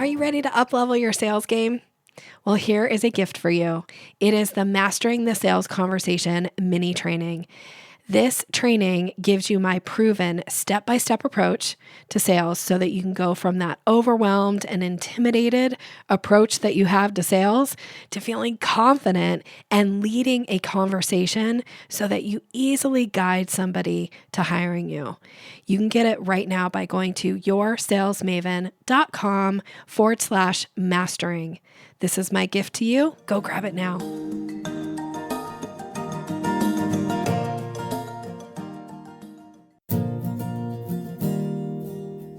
Are you ready to uplevel your sales game? Well, here is a gift for you. It is the Mastering the Sales Conversation mini training. This training gives you my proven step-by-step approach to sales so that you can go from that overwhelmed and intimidated approach that you have to sales to feeling confident and leading a conversation so that you easily guide somebody to hiring you. You can get it right now by going to yoursalesmaven.com/mastering. This is my gift to you. Go grab it now.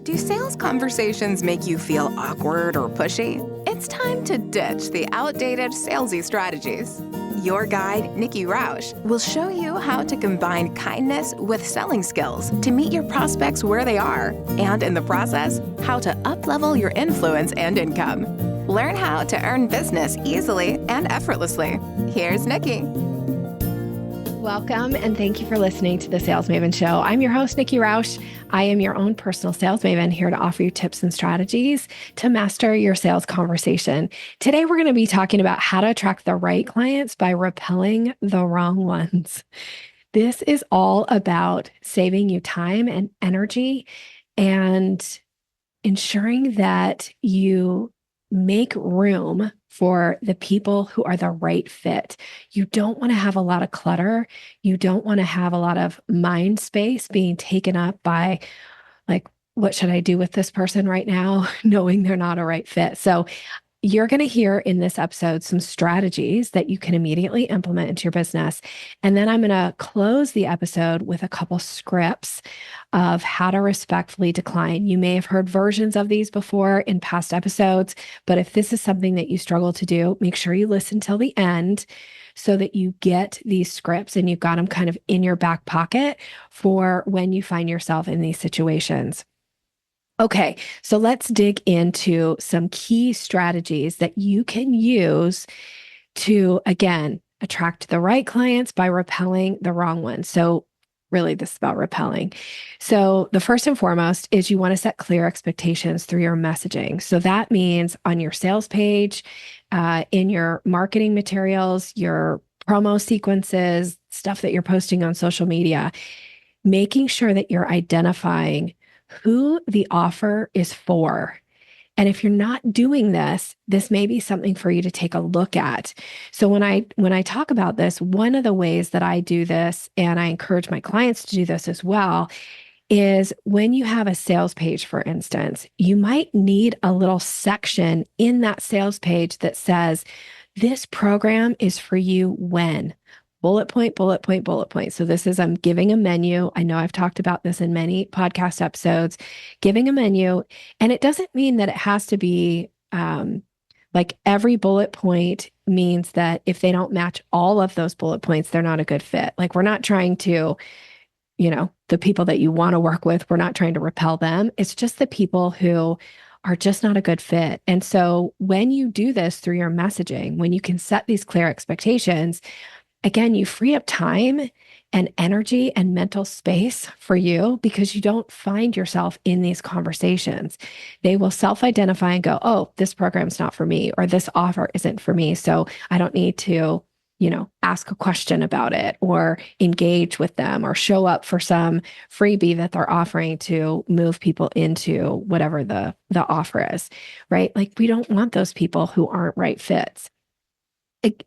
Do sales conversations make you feel awkward or pushy? It's time to ditch the outdated salesy strategies. Your guide, Nikki Rausch, will show you how to combine kindness with selling skills to meet your prospects where they are, and in the process, how to uplevel your influence and income. Learn how to earn business easily and effortlessly. Here's Nikki. Welcome, and thank you for listening to the Sales Maven Show. I'm your host, Nikki Rausch. I am your own personal sales maven, here to offer you tips and strategies to master your sales conversation. Today, we're going to be talking about how to attract the right clients by repelling the wrong ones. This is all about saving you time and energy and ensuring that you make room for the people who are the right fit. You don't want to have a lot of clutter. You don't want to have a lot of mind space being taken up by, like, what should I do with this person right now, knowing they're not a right fit. So you're going to hear in this episode some strategies that you can immediately implement into your business. And then I'm going to close the episode with a couple scripts of how to respectfully decline. You may have heard versions of these before in past episodes, but if this is something that you struggle to do, make sure you listen till the end so that you get these scripts and you've got them kind of in your back pocket for when you find yourself in these situations. Okay, so let's dig into some key strategies that you can use to, again, attract the right clients by repelling the wrong ones. So really, this is about repelling. So the first and foremost is you want to set clear expectations through your messaging. So that means on your sales page, in your marketing materials, your promo sequences, stuff that you're posting on social media, making sure that you're identifying who the offer is for. And if you're not doing this, this may be something for you to take a look at. So when I talk about this, one of the ways that I do this, and I encourage my clients to do this as well, is when you have a sales page, for instance, you might need a little section in that sales page that says, this program is for you when. Bullet point, bullet point, bullet point. So this is, I'm giving a menu. I know I've talked about this in many podcast episodes, giving a menu. And it doesn't mean that it has to be like every bullet point means that if they don't match all of those bullet points, they're not a good fit. Like, we're not trying to, the people that you want to work with, we're not trying to repel them. It's just the people who are just not a good fit. And so when you do this through your messaging, when you can set these clear expectations, again, you free up time and energy and mental space for you because you don't find yourself in these conversations. They will self-identify and go, oh, this program's not for me, or this offer isn't for me. So I don't need to, ask a question about it or engage with them or show up for some freebie that they're offering to move people into whatever the offer is, right? Like, we don't want those people who aren't right fits.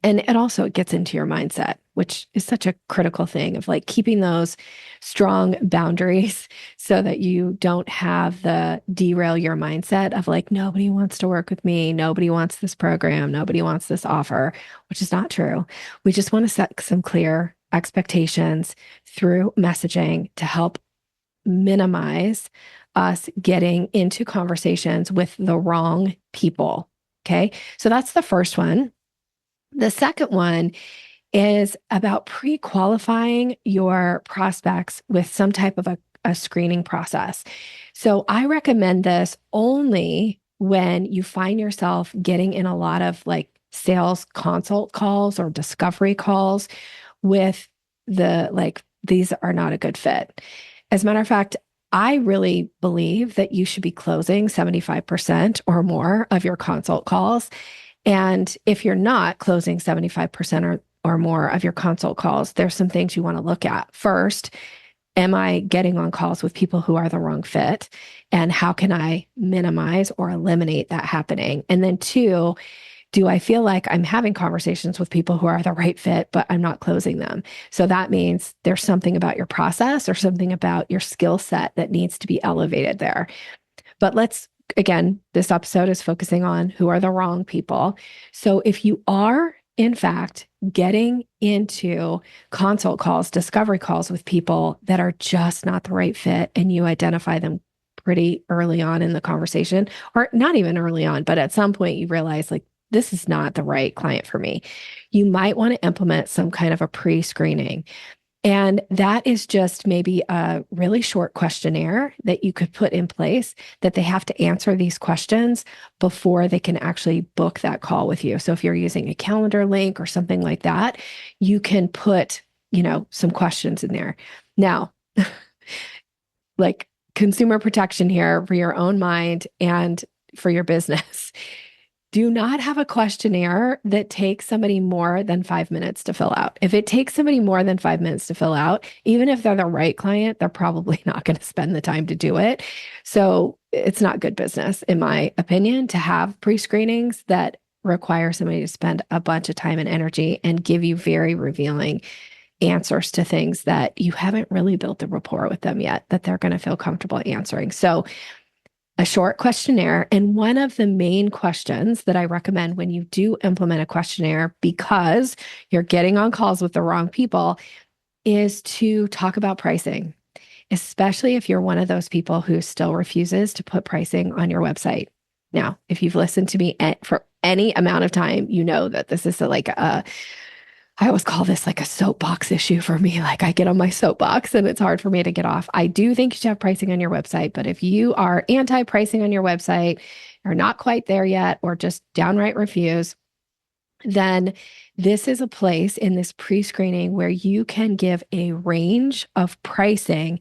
And it also gets into your mindset, which is such a critical thing of like keeping those strong boundaries so that you don't have the derail your mindset of like, nobody wants to work with me. Nobody wants this program. Nobody wants this offer, which is not true. We just want to set some clear expectations through messaging to help minimize us getting into conversations with the wrong people. Okay. So that's the first one. The second one is about pre-qualifying your prospects with some type of a screening process. So I recommend this only when you find yourself getting in a lot of like sales consult calls or discovery calls with these are not a good fit. As a matter of fact, I really believe that you should be closing 75% or more of your consult calls. And if you're not closing 75% or more of your consult calls, there's some things you want to look at. First, am I getting on calls with people who are the wrong fit? And how can I minimize or eliminate that happening? And then two, do I feel like I'm having conversations with people who are the right fit, but I'm not closing them? So that means there's something about your process or something about your skill set that needs to be elevated there. But again, this episode is focusing on who are the wrong people. So if you are, in fact, getting into consult calls, discovery calls with people that are just not the right fit, and you identify them pretty early on in the conversation, or not even early on, but at some point you realize, like, this is not the right client for me, you might want to implement some kind of a pre-screening. And that is just maybe a really short questionnaire that you could put in place that they have to answer these questions before they can actually book that call with you. So if you're using a calendar link or something like that, you can put, some questions in there. Now, like consumer protection here for your own mind and for your business. Do not have a questionnaire that takes somebody more than 5 minutes to fill out. If it takes somebody more than 5 minutes to fill out, even if they're the right client, they're probably not going to spend the time to do it. So it's not good business, in my opinion, to have pre-screenings that require somebody to spend a bunch of time and energy and give you very revealing answers to things that you haven't really built the rapport with them yet, that they're going to feel comfortable answering. So a short questionnaire. And one of the main questions that I recommend when you do implement a questionnaire, because you're getting on calls with the wrong people, is to talk about pricing, especially if you're one of those people who still refuses to put pricing on your website. Now, if you've listened to me for any amount of time, you know that this is I always call this like a soapbox issue for me. Like I get on my soapbox and it's hard for me to get off. I do think you should have pricing on your website, but if you are anti-pricing on your website, or not quite there yet, or just downright refuse, then this is a place in this pre-screening where you can give a range of pricing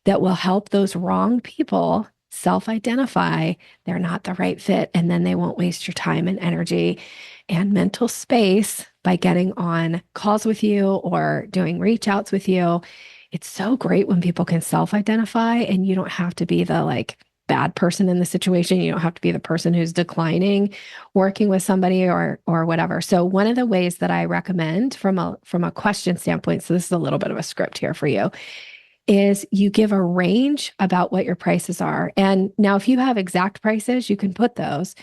that will help those wrong people self-identify they're not the right fit, and then they won't waste your time and energy and mental space by getting on calls with you or doing reach outs with you. It's so great when people can self-identify and you don't have to be the bad person in the situation. You don't have to be the person who's declining working with somebody or whatever. So one of the ways that I recommend from a question standpoint, so this is a little bit of a script here for you, is you give a range about what your prices are. And now if you have exact prices, you can put those.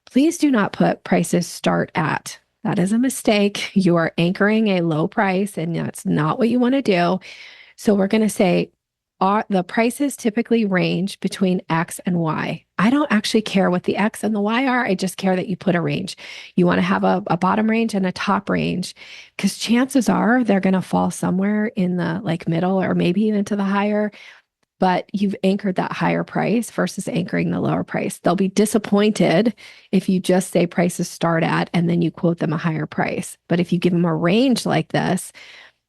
Please do not put prices start at. That is a mistake. You are anchoring a low price, and that's not what you want to do. So we're going to say the prices typically range between X and Y. I don't actually care what the X and the Y are. I just care that you put a range. You want to have a bottom range and a top range, because chances are they're going to fall somewhere in the middle or maybe even to the higher, but you've anchored that higher price versus anchoring the lower price. They'll be disappointed if you just say prices start at and then you quote them a higher price. But if you give them a range like this,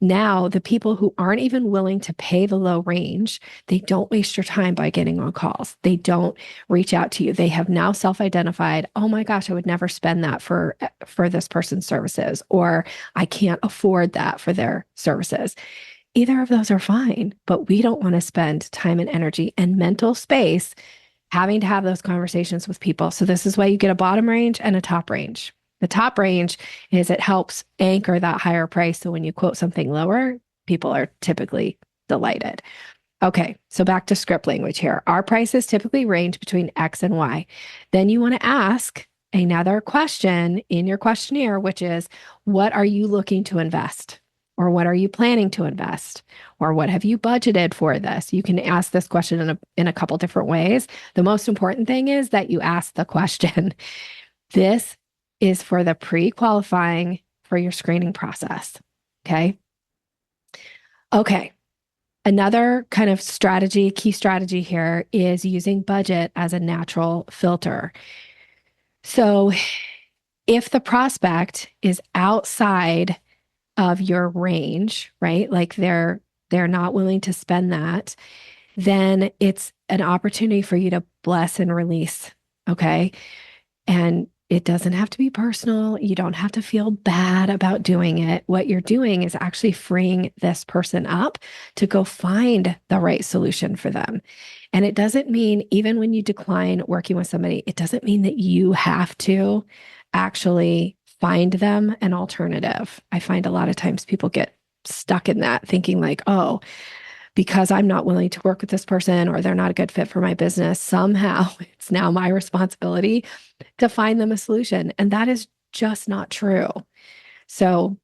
now the people who aren't even willing to pay the low range, they don't waste your time by getting on calls. They don't reach out to you. They have now self-identified, oh my gosh, I would never spend that for this person's services, or I can't afford that for their services. Either of those are fine, but we don't want to spend time and energy and mental space having to have those conversations with people. So this is why you get a bottom range and a top range. The top range is it helps anchor that higher price. So when you quote something lower, people are typically delighted. Okay, so back to script language here. Our prices typically range between X and Y. Then you want to ask another question in your questionnaire, which is, what are you looking to invest? Or what are you planning to invest? Or what have you budgeted for this? You can ask this question in a couple different ways. The most important thing is that you ask the question. This is for the pre-qualifying for your screening process. Okay. Okay. Another kind of key strategy here is using budget as a natural filter. So if the prospect is outside of your range, right? Like they're not willing to spend that, then it's an opportunity for you to bless and release. Okay. And it doesn't have to be personal. You don't have to feel bad about doing it. What you're doing is actually freeing this person up to go find the right solution for them. And it doesn't mean, even when you decline working with somebody, it doesn't mean that you have to actually find them an alternative. I find a lot of times people get stuck in that thinking like, oh, because I'm not willing to work with this person or they're not a good fit for my business, somehow it's now my responsibility to find them a solution. And that is just not true. So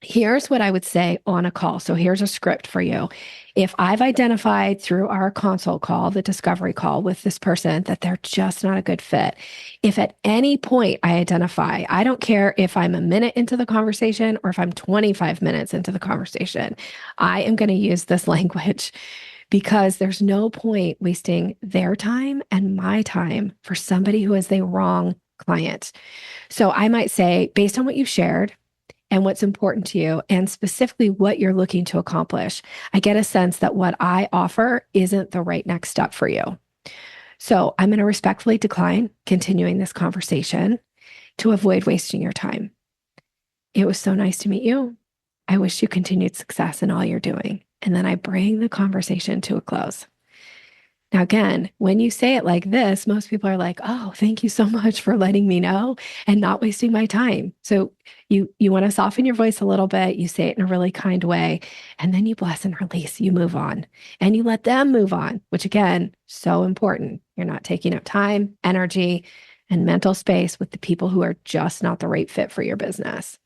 here's what I would say on a call. So here's a script for you. If I've identified through our consult call, the discovery call with this person, that they're just not a good fit, if at any point I identify, I don't care if I'm a minute into the conversation or if I'm 25 minutes into the conversation, I am going to use this language because there's no point wasting their time and my time for somebody who is the wrong client. So I might say, based on what you've shared, and what's important to you, and specifically what you're looking to accomplish, I get a sense that what I offer isn't the right next step for you. So I'm going to respectfully decline continuing this conversation to avoid wasting your time. It was so nice to meet you. I wish you continued success in all you're doing. And then I bring the conversation to a close. Now, again, when you say it like this, most people are like, oh, thank you so much for letting me know and not wasting my time. So you want to soften your voice a little bit. You say it in a really kind way, and then you bless and release. You move on and you let them move on, which again, so important. You're not taking up time, energy, and mental space with the people who are just not the right fit for your business.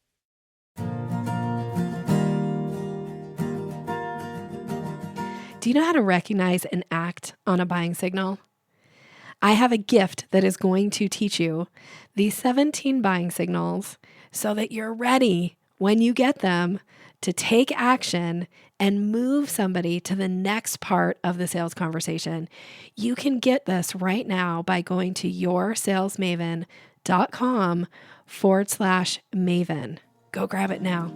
Do you know how to recognize and act on a buying signal? I have a gift that is going to teach you these 17 buying signals so that you're ready when you get them to take action and move somebody to the next part of the sales conversation. You can get this right now by going to yoursalesmaven.com/Maven. Go grab it now.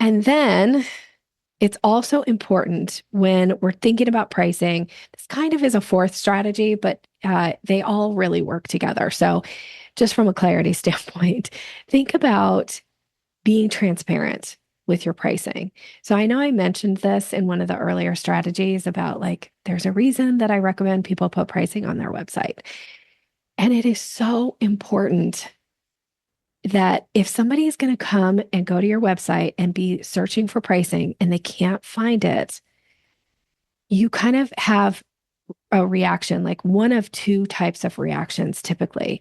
And then it's also important when we're thinking about pricing. This kind of is a fourth strategy, but they all really work together. So just from a clarity standpoint, think about being transparent with your pricing. So I know I mentioned this in one of the earlier strategies about like, there's a reason that I recommend people put pricing on their website. And it is so important that if somebody is going to come and go to your website and be searching for pricing and they can't find it, you kind of have a reaction, like one of two types of reactions typically.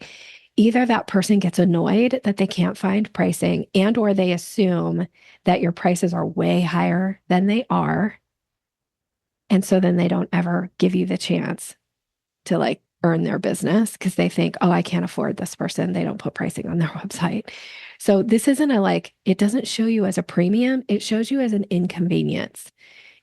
Either that person gets annoyed that they can't find pricing and or they assume that your prices are way higher than they are. And so then they don't ever give you the chance to like earn their business because they think, oh, I can't afford this person. They don't put pricing on their website. So this isn't a like, it doesn't show you as a premium. It shows you as an inconvenience.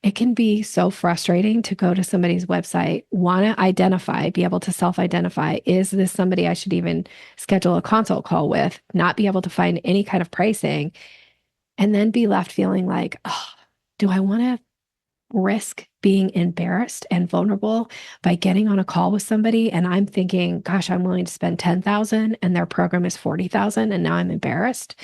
It can be so frustrating to go to somebody's website, want to identify, be able to self-identify, is this somebody I should even schedule a consult call with, not be able to find any kind of pricing, and then be left feeling like, oh, do I want to risk being embarrassed and vulnerable by getting on a call with somebody? And I'm thinking, gosh, I'm willing to spend 10,000 and their program is 40,000 and now I'm embarrassed.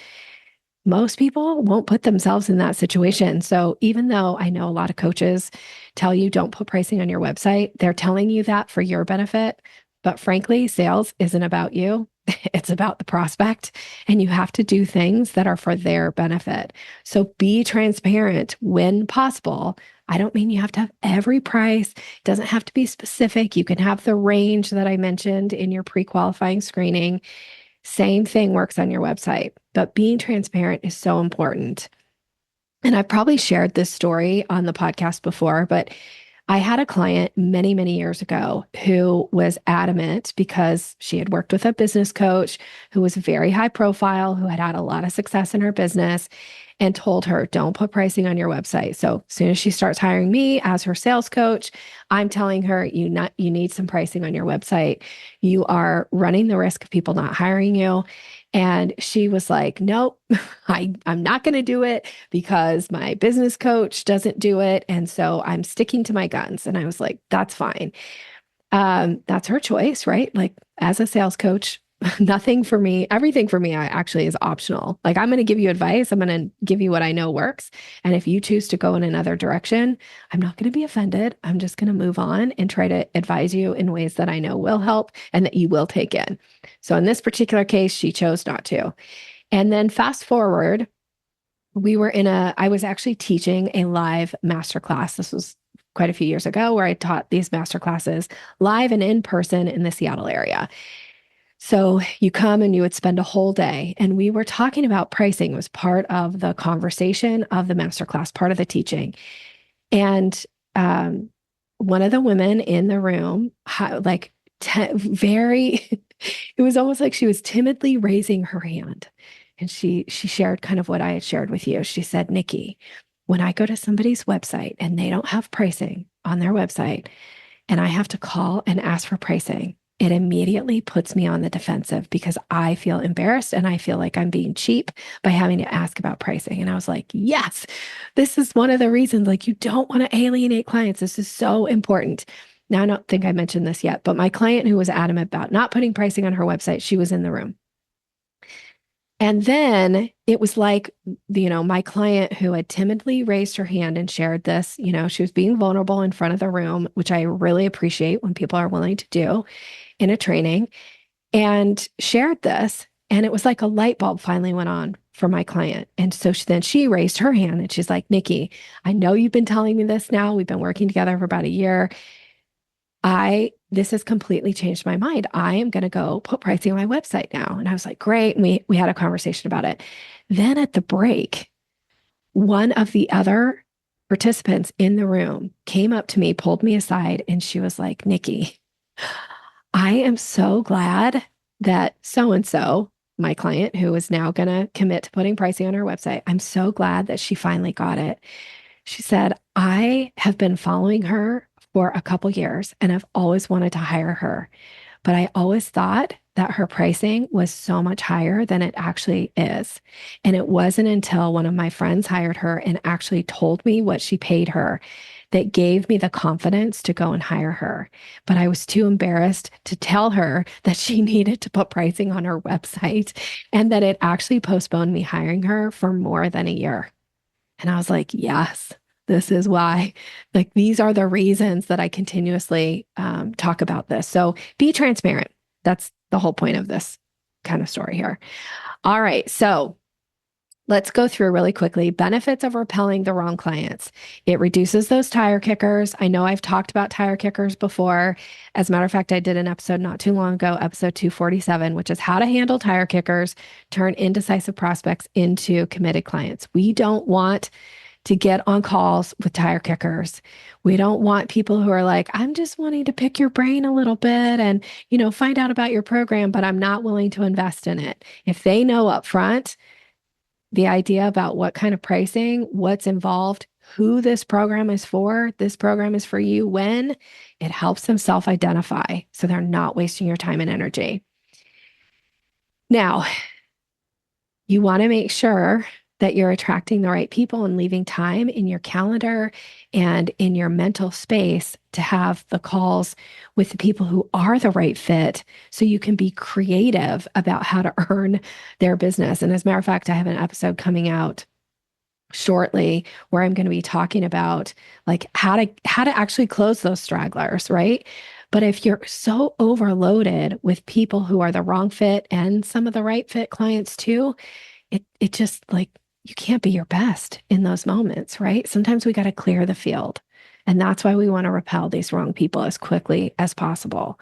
Most people won't put themselves in that situation. So even though I know a lot of coaches tell you don't put pricing on your website, they're telling you that for your benefit. But frankly, sales isn't about you. It's about the prospect, and you have to do things that are for their benefit. So be transparent when possible. I don't mean you have to have every price. It doesn't have to be specific. You can have the range that I mentioned in your pre-qualifying screening. Same thing works on your website, but being transparent is so important. And I've probably shared this story on the podcast before, but I had a client many, many years ago who was adamant because she had worked with a business coach who was very high profile, who had had a lot of success in her business, and told her, don't put pricing on your website. So as soon as she starts hiring me as her sales coach, I'm telling her, you need some pricing on your website. You are running the risk of people not hiring you. And she was like, nope, I'm not going to do it because my business coach doesn't do it. And so I'm sticking to my guns. And I was like, that's fine. That's her choice, right? Like as a sales coach, nothing for me, everything for me, I actually is optional. Like I'm going to give you advice. I'm going to give you what I know works. And if you choose to go in another direction, I'm not going to be offended. I'm just going to move on and try to advise you in ways that I know will help and that you will take in. So in this particular case, she chose not to. And then fast forward, I was actually teaching a live masterclass. This was quite a few years ago where I taught these masterclasses live and in person in the Seattle area. So you come and you would spend a whole day, and we were talking about pricing. It was part of the conversation of the masterclass, part of the teaching. And one of the women in the room, very, it was almost like she was timidly raising her hand. And she shared kind of what I had shared with you. She said, Nikki, when I go to somebody's website and they don't have pricing on their website, and I have to call and ask for pricing, it immediately puts me on the defensive because I feel embarrassed and I feel like I'm being cheap by having to ask about pricing. And I was like, yes, this is one of the reasons, like, you don't want to alienate clients. This is so important. Now, I don't think I mentioned this yet, but my client who was adamant about not putting pricing on her website, she was in the room. And then it was like, my client who had timidly raised her hand and shared this, she was being vulnerable in front of the room, which I really appreciate when people are willing to do in a training, and shared this. And it was like a light bulb finally went on for my client. And so then she raised her hand and she's like, Nikki, I know you've been telling me this now. We've been working together for about a year. This has completely changed my mind. I am going to go put pricing on my website now. And I was like, great. And we had a conversation about it. Then at the break, one of the other participants in the room came up to me, pulled me aside, and she was like, Nikki, I am so glad that so-and-so, my client who is now going to commit to putting pricing on her website, I'm so glad that she finally got it. She said, I have been following her for a couple years and I've always wanted to hire her, but I always thought that her pricing was so much higher than it actually is. And it wasn't until one of my friends hired her and actually told me what she paid her that gave me the confidence to go and hire her. But I was too embarrassed to tell her that she needed to put pricing on her website and that it actually postponed me hiring her for more than a year. And I was like, yes, this is why. Like, these are the reasons that I continuously talk about this. So be transparent. That's the whole point of this kind of story here. All right. So let's go through really quickly. Benefits of repelling the wrong clients. It reduces those tire kickers. I know I've talked about tire kickers before. As a matter of fact, I did an episode not too long ago, episode 247, which is how to handle tire kickers, turn indecisive prospects into committed clients. We don't want to get on calls with tire kickers. We don't want people who are like, I'm just wanting to pick your brain a little bit and, find out about your program, but I'm not willing to invest in it. If they know up front the idea about what kind of pricing, what's involved, who this program is for, this program is for you, when, it helps them self-identify so they're not wasting your time and energy. Now, you want to make sure that you're attracting the right people and leaving time in your calendar and in your mental space to have the calls with the people who are the right fit so you can be creative about how to earn their business. And as a matter of fact, I have an episode coming out shortly where I'm going to be talking about like how to actually close those stragglers, right? But if you're so overloaded with people who are the wrong fit and some of the right fit clients too, it just like, you can't be your best in those moments, right? Sometimes we got to clear the field. And that's why we want to repel these wrong people as quickly as possible.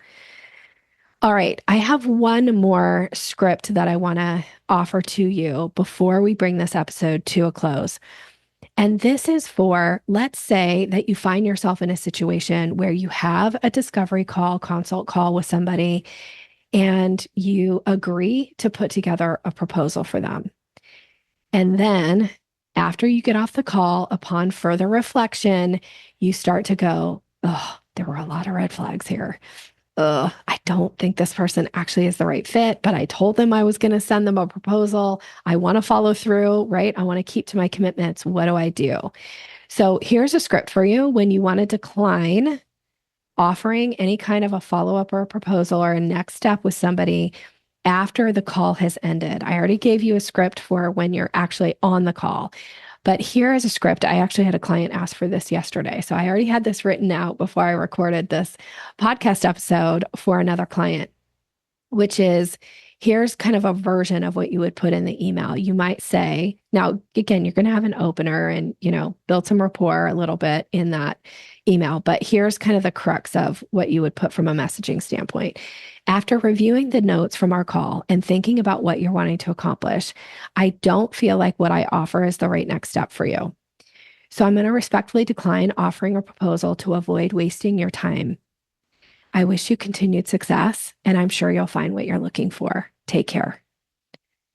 All right. I have one more script that I want to offer to you before we bring this episode to a close. And this is for, let's say that you find yourself in a situation where you have a discovery call, consult call with somebody, and you agree to put together a proposal for them. And then after you get off the call, upon further reflection, you start to go, oh, there were a lot of red flags here. I don't think this person actually is the right fit, but I told them I was going to send them a proposal. I want to follow through, right? I want to keep to my commitments. What do I do? So here's a script for you when you want to decline offering any kind of a follow-up or a proposal or a next step with somebody after the call has ended. I already gave you a script for when you're actually on the call. But here is a script. I actually had a client ask for this yesterday. So I already had this written out before I recorded this podcast episode for another client, which is here's kind of a version of what you would put in the email. You might say, now, again, you're going to have an opener and, build some rapport a little bit in that email, but here's kind of the crux of what you would put from a messaging standpoint. After reviewing the notes from our call and thinking about what you're wanting to accomplish, I don't feel like what I offer is the right next step for you. So I'm going to respectfully decline offering a proposal to avoid wasting your time. I wish you continued success, and I'm sure you'll find what you're looking for. Take care.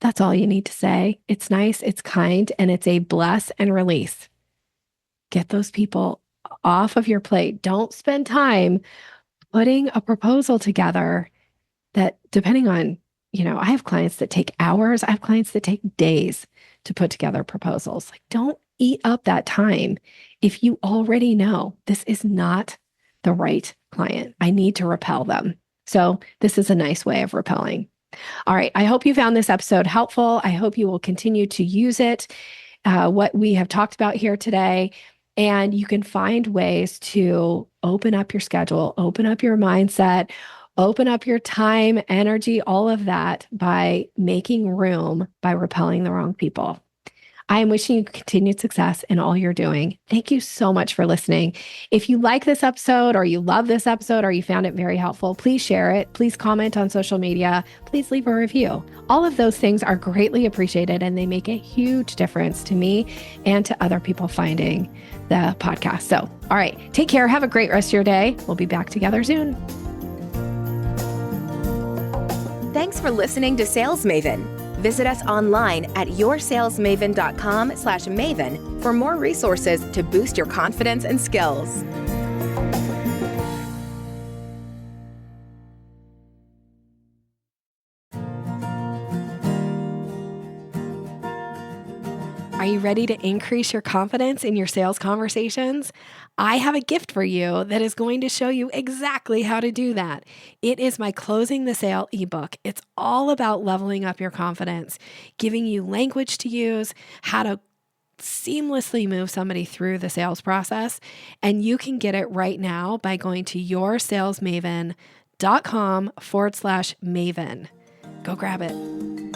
That's all you need to say. It's nice, it's kind, and it's a bless and release. Get those people off of your plate. Don't spend time putting a proposal together that, depending on, I have clients that take hours. I have clients that take days to put together proposals. Like, don't eat up that time if you already know this is not the right client. I need to repel them. So this is a nice way of repelling. All right. I hope you found this episode helpful. I hope you will continue to use it, what we have talked about here today. And you can find ways to open up your schedule, open up your mindset, open up your time, energy, all of that by making room by repelling the wrong people. I am wishing you continued success in all you're doing. Thank you so much for listening. If you like this episode or you love this episode or you found it very helpful, please share it. Please comment on social media. Please leave a review. All of those things are greatly appreciated and they make a huge difference to me and to other people finding the podcast. So, all right, take care. Have a great rest of your day. We'll be back together soon. Thanks for listening to Sales Maven. Visit us online at yoursalesmaven.com/maven for more resources to boost your confidence and skills. Are you ready to increase your confidence in your sales conversations? I have a gift for you that is going to show you exactly how to do that. It is my Closing the Sale ebook. It's all about leveling up your confidence, giving you language to use, how to seamlessly move somebody through the sales process. And you can get it right now by going to yoursalesmaven.com/Maven. Go grab it.